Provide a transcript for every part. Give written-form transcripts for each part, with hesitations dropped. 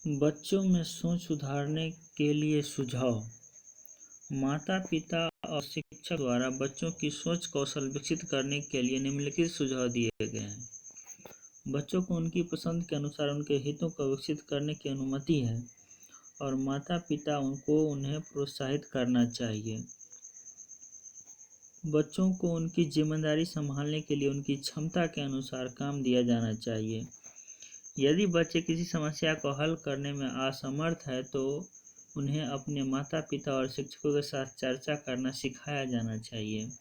बच्चों में सोच सुधारने के लिए सुझाव। माता-पिता और शिक्षक द्वारा बच्चों की सोच कौशल विकसित करने के लिए निम्नलिखित सुझाव दिए गए हैं। बच्चों को उनकी पसंद के अनुसार उनके हितों को विकसित करने की अनुमति है और माता-पिता को उन्हें प्रोत्साहित करना चाहिए। बच्चों को उनकी जिम्मेदारी संभालने के लिए उनकी क्षमता के अनुसार काम दिया जाना चाहिए। यदि बच्चे किसी समस्या को हल करने में असमर्थ है तो उन्हें अपने माता-पिता और शिक्षकों के साथ चर्चा करना सिखाया जाना चाहिए।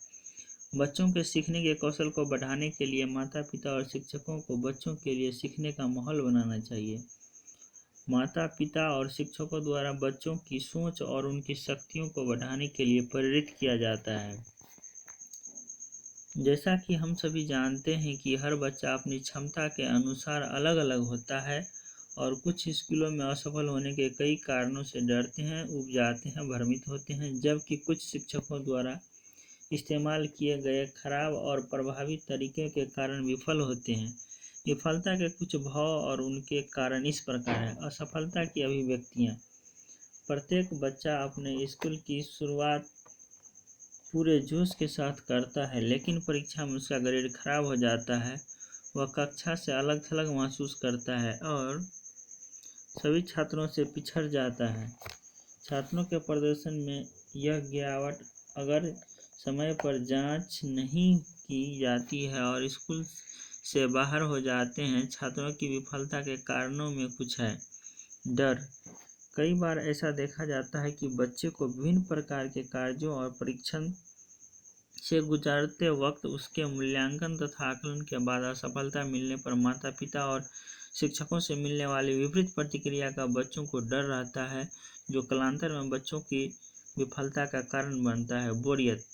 बच्चों के सीखने के कौशल को बढ़ाने के लिए माता-पिता और शिक्षकों को बच्चों के लिए सीखने का माहौल बनाना चाहिए। माता-पिता और शिक्षकों द्वारा बच्चों की सोच और उनकी शक्तियों को बढ़ाने के लिए प्रेरित किया जाता है। जैसा कि हम सभी जानते हैं कि हर बच्चा अपनी क्षमता के अनुसार अलग-अलग होता है और कुछ स्कूलों में असफल होने के कई कारणों से डरते हैं, ऊब जाते हैं, भ्रमित होते हैं, जबकि कुछ शिक्षकों द्वारा इस्तेमाल किए गए खराब और प्रभावी तरीके के कारण विफल होते हैं। विफलता के कुछ भाव और उनके कारण इस प्रकार हैं। असफलता की अभिव्यक्तियाँ। प्रत्येक बच्चा अपने स्कूल की शुरुआत पूरे जोश के साथ करता है, लेकिन परीक्षा में उसका ग्रेड खराब हो जाता है। वह कक्षा से अलग-थलग महसूस करता है और सभी छात्रों से पिछड़ जाता है। छात्रों के प्रदर्शन में यह गिरावट अगर समय पर जांच नहीं की जाती है और स्कूल से बाहर हो जाते हैं। छात्रों की विफलता के कारणों में कुछ है। डर। कई बार ऐसा देखा जाता है कि बच्चे को विभिन्न प्रकार के कार्यों और परीक्षण से गुजरते वक्त उसके मूल्यांकन तथा आकलन के बाद असफलता मिलने पर माता-पिता और शिक्षकों से मिलने वाली विपरीत प्रतिक्रिया का बच्चों को डर रहता है, जो कालांतर में बच्चों की विफलता का कारण बनता है। बोरियत।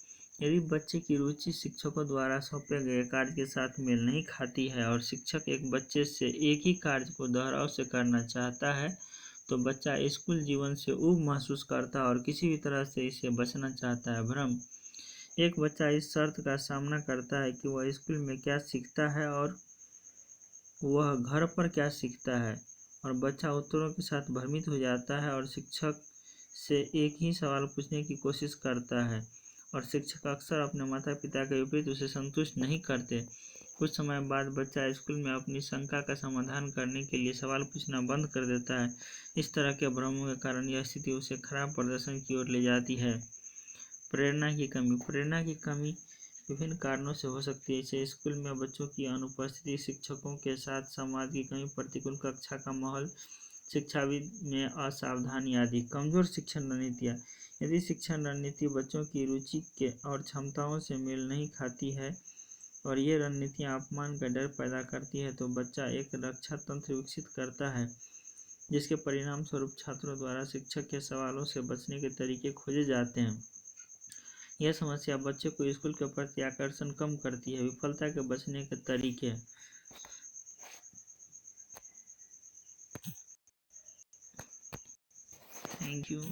यदि बच्चे की रुचि शिक्षकों द्वारा सौंपे गए कार्य के साथ मेल नहीं खाती है और शिक्षक एक बच्चे से एक ही कार्य को दोहराव से करना चाहता है, तो बच्चा स्कूल जीवन से ऊब महसूस करता है और किसी भी तरह से इसे बचना चाहता है। भ्रम। एक बच्चा इस शर्त का सामना करता है कि वह स्कूल में क्या सीखता है और वह घर पर क्या सीखता है, और बच्चा उत्तरों के साथ भ्रमित हो जाता है और शिक्षक से एक ही सवाल पूछने की कोशिश करता है और शिक्षक अक्सर अपने माता-पिता के विपरीत उसे संतुष्ट नहीं करते। कुछ समय बाद बच्चा स्कूल में अपनी शंका का समाधान करने के लिए सवाल पूछना बंद कर देता है। इस तरह के भ्रमों के कारण यह स्थिति उसे खराब प्रदर्शन की ओर ले जाती है। प्रेरणा की कमी। प्रेरणा की कमी विभिन्न कारणों से हो सकती है, जैसे स्कूल में बच्चों की अनुपस्थिति, शिक्षकों के साथ संवाद की कमी, प्रतिकूल कक्षा का माहौल, शिक्षाविद में असावधानी आदि। कमजोर शिक्षण रणनीतियाँ। यदि शिक्षण रणनीति बच्चों की रुचि के और क्षमताओं से मेल नहीं खाती है और ये रणनीतियाँ अपमान का डर पैदा करती है, तो बच्चा एक रक्षा तंत्र विकसित करता है, जिसके परिणाम स्वरूप छात्रों द्वारा शिक्षक के सवालों से बचने के तरीके खोजे जाते हैं। यह समस्या बच्चे को स्कूल के प्रति आकर्षण कम करती है। विफलता के बचने के तरीके। Thank you.